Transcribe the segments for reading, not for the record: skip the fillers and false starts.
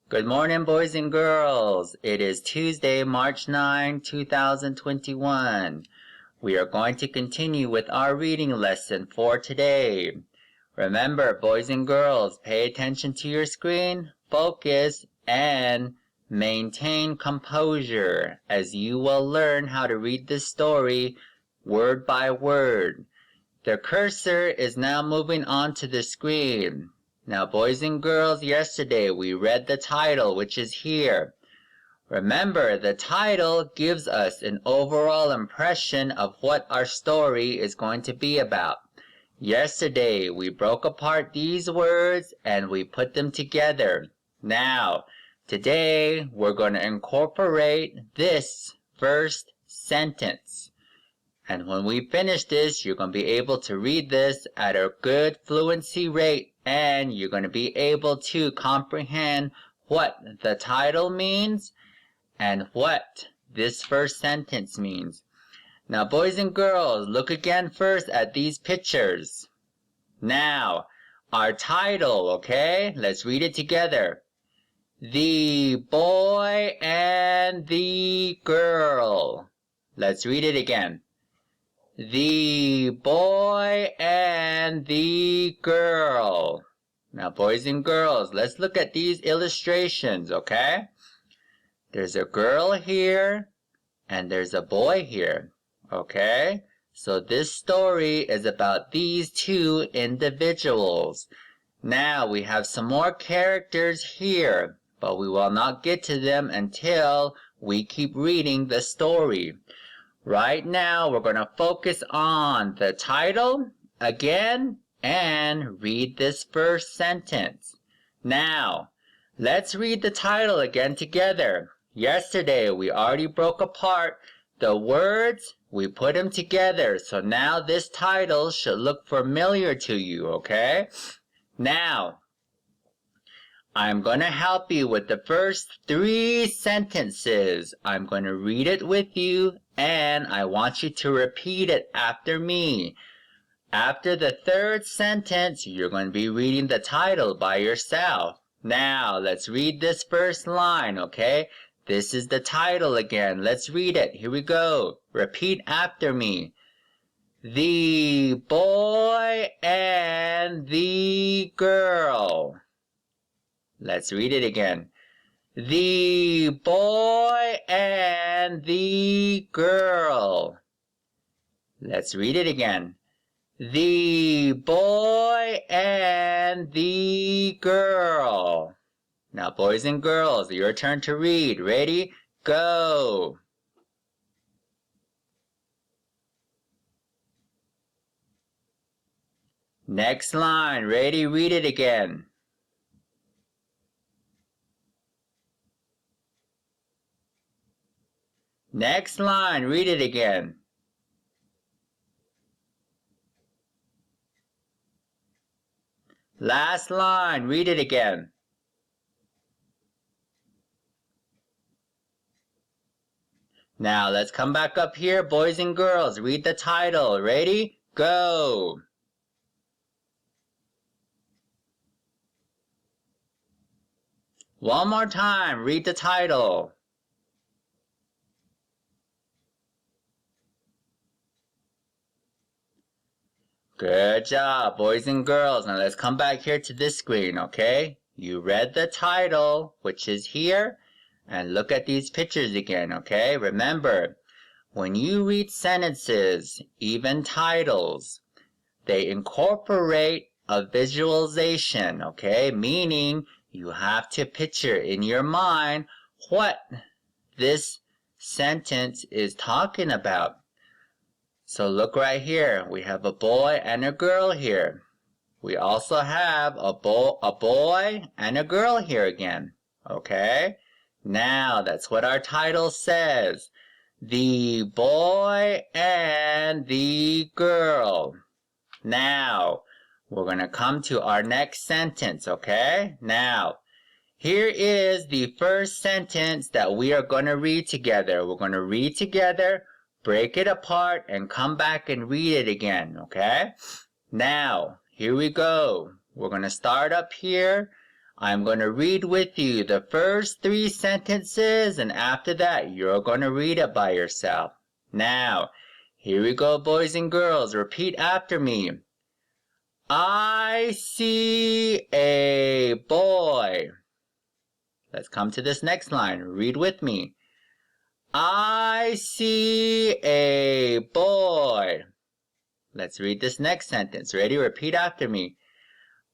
Good morning, boys and girls. It is Tuesday, March 9, 2021. We are going to continue with our reading lesson for today. Remember, boys and girls, pay attention to your screen, focus, and maintain composure as you will learn how to read this story word by word. The cursor is now moving on to the screen. Now, boys and girls, yesterday we read the title, which is here. Remember, the title gives us an overall impression of what our story is going to be about. Yesterday, we broke apart these words and we put them together. Now, today, we're going to incorporate this first sentence. And when we finish this, you're going to be able to read this at a good fluency rate, and you're going to be able to comprehend what the title means and what this first sentence means. Now, boys and girls, look again first at these pictures. Now, our title, okay? Let's read it together. The boy and the girl. Let's read it again. The boy and the girl. Now, boys and girls, let's look at these illustrations, okay? There's a girl here, and there's a boy here, okay? So this story is about these two individuals. Now, we have some more characters here, but we will not get to them until we keep reading the story. Right now, we're going to focus on the title again and read this first sentence. Now, let's read the title again together. Yesterday, we already broke apart the words. We put them together. So now this title should look familiar to you, okay? Now, I'm going to help you with the first 3 sentences. I'm going to read it with you, and I want you to repeat it after me. After the 3rd sentence, you're going to be reading the title by yourself. Now, let's read this first line, okay? This is the title again. Let's read it. Here we go. Repeat after me. The boy and the girl. Let's read it again. The boy and the girl. Let's read it again. The boy and the girl. Now, boys and girls, your turn to read. Ready? Go. Next line. Ready? Read it again. Next line, read it again. Last line, read it again. Now, let's come back up here, boys and girls. Read the title. Ready? Go. One more time, read the title. Good job, boys and girls. Now let's come back here to this screen, okay? You read the title, which is here, and look at these pictures again, okay? Remember, when you read sentences, even titles, they incorporate a visualization, okay? Meaning you have to picture in your mind what this sentence is talking about. So look right here. We have a boy and a girl here. We also have a boy and a girl here again. Okay? Now, that's what our title says. The boy and the girl. Now, we're going to come to our next sentence, okay? Now, here is the first sentence that we are going to read together. We're going to read together, break it apart, and come back and read it again, okay? Now, here we go. We're going to start up here I'm going to read with you the first 3 sentences, and after that, you're going to read it by yourself. Now, here we go, boys and girls. Repeat after me. I see a boy. Let's come to this next line. Read with me. I see a boy. Let's read this next sentence. Ready? Repeat after me.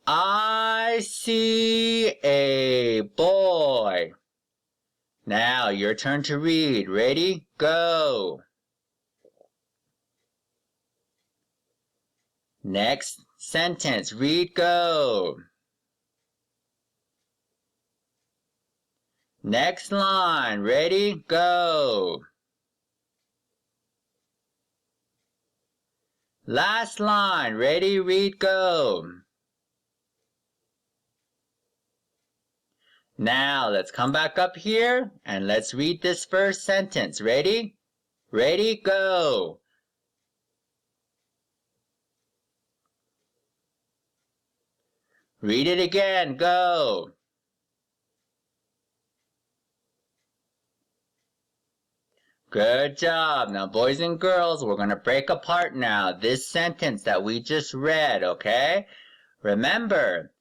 I see a boy. Now, your turn to read. Ready? Go. Next sentence. Read, go. Next line. Ready? Go. Last line. Ready? Read, go. Now, let's come back up here and let's read this first sentence. Ready? Ready, go. Read it again, go. Good job. Now, boys and girls, we're going to break apart now this sentence that we just read, okay? Remember,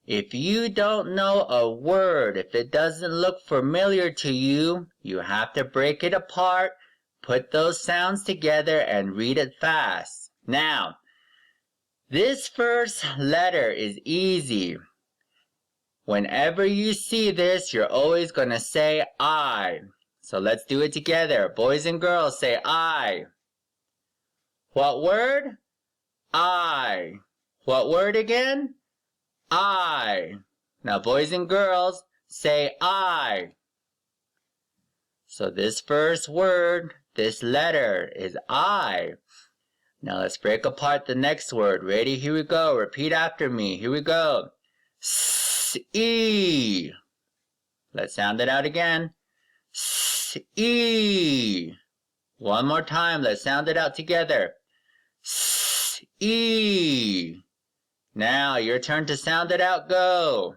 if you don't know a word, if it doesn't look familiar to you, you have to break it apart, put those sounds together, and read it fast. Now, this first letter is easy. Whenever you see this, you're always going to say I. So let's do it together. Boys and girls, say I. What word? I. What word again? I. Now, boys and girls, say I. So this first word, this letter is I. Now let's break apart the next word. Ready? Here we go. Repeat after me. Here we go. S-E. Let's sound it out again. S-E. One more time. Let's sound it out together. S-E. Now, your turn to sound it out. Go.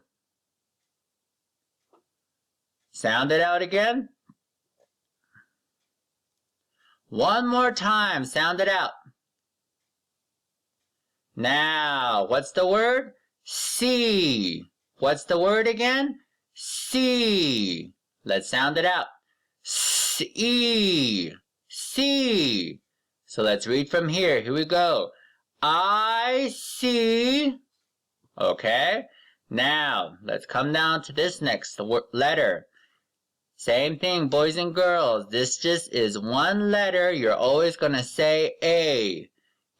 Sound it out again. One more time. Sound it out. Now, what's the word? See. What's the word again? See. Let's sound it out. See. See. So let's read from here. Here we go. I see. Okay. Now, let's come down to this next letter. Same thing, boys and girls. This just is one letter. You're always going to say A.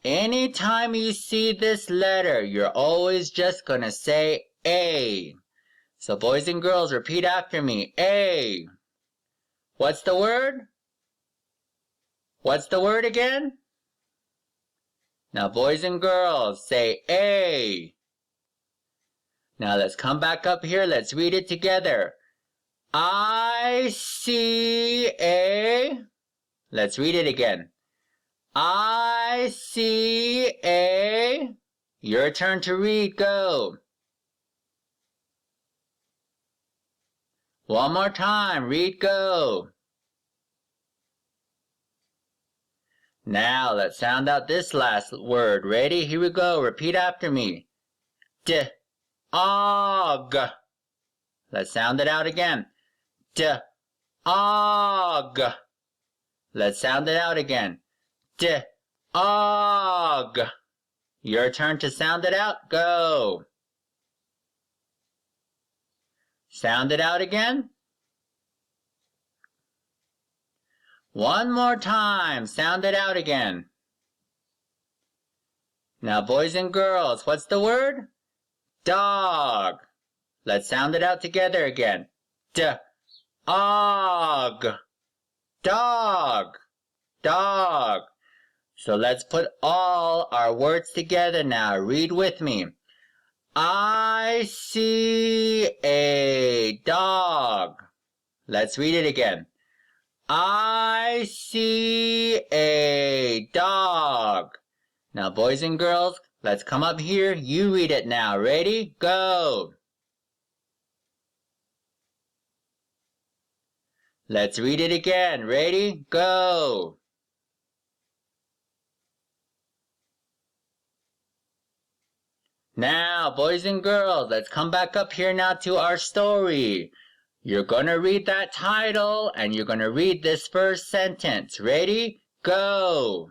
Anytime you see this letter, you're always just going to say A. So, boys and girls, repeat after me. A. What's the word? What's the word again? Now, boys and girls, say A. Now, let's come back up here. Let's read it together. I see a... Let's read it again. I see a... Your turn to read. Go. One more time. Read. Go. Now, let's sound out this last word. Ready? Here we go. Repeat after me. D-og. Let's sound it out again. D-og. Let's sound it out again. D-og. Your turn to sound it out. Go. Sound it out again. One more time. Sound it out again. Now, boys and girls, what's the word? Dog. Let's sound it out together again. D-og. Dog. Dog. So let's put all our words together now. Read with me. I see a dog. Let's read it again. I see a dog. Now, boys and girls, let's come up here. You read it now. Ready? Go. Let's read it again. Ready? Go! Now, boys and girls, let's come back up here now to our story. You're gonna read that title, and you're gonna read this first sentence. Ready? Go!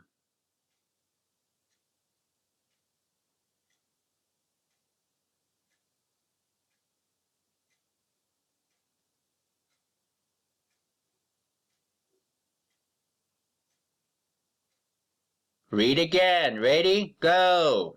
Read again. Ready? Go!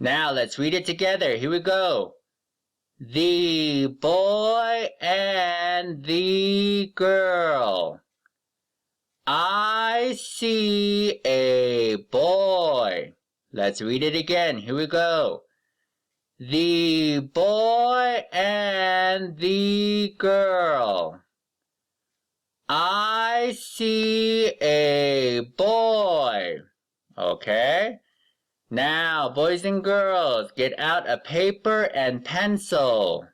Now let's read it together. Here we go. The boy and the girl. I see a boy. Let's read it again. Here we go. The boy and the girl. I see a boy. Okay? Now, boys and girls, get out a paper and pencil.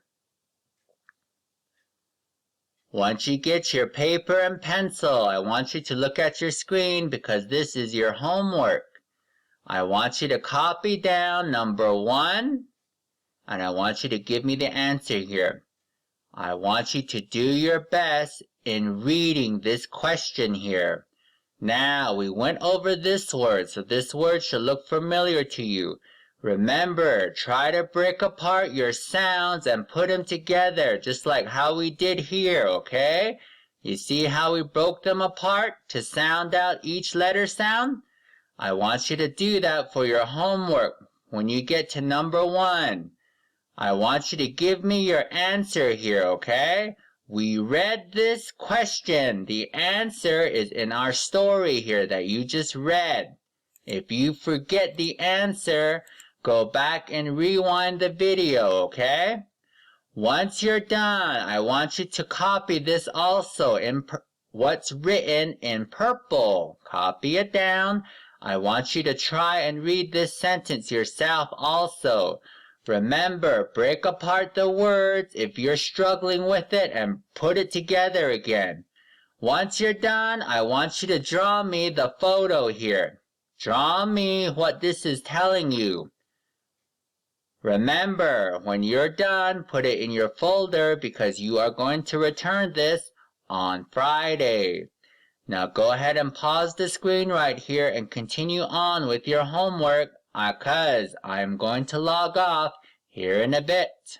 Once you get your paper and pencil, I want you to look at your screen because this is your homework. I want you to copy down number 1, and I want you to give me the answer here. I want you to do your best in reading this question here. Now, we went over this word, so this word should look familiar to you. Remember, try to break apart your sounds and put them together, just like how we did here, okay? You see how we broke them apart to sound out each letter sound? I want you to do that for your homework when you get to number 1. I want you to give me your answer here, okay? We read this question. The answer is in our story here that you just read. If you forget the answer, go back and rewind the video, okay? Once you're done, I want you to copy this also in what's written in purple. Copy it down. I want you to try and read this sentence yourself also. Remember, break apart the words if you're struggling with it and put it together again. Once you're done, I want you to draw me the photo here. Draw me what this is telling you. Remember, when you're done, put it in your folder because you are going to return this on Friday. Now go ahead and pause the screen right here and continue on with your homework because I'm going to log off here in a bit.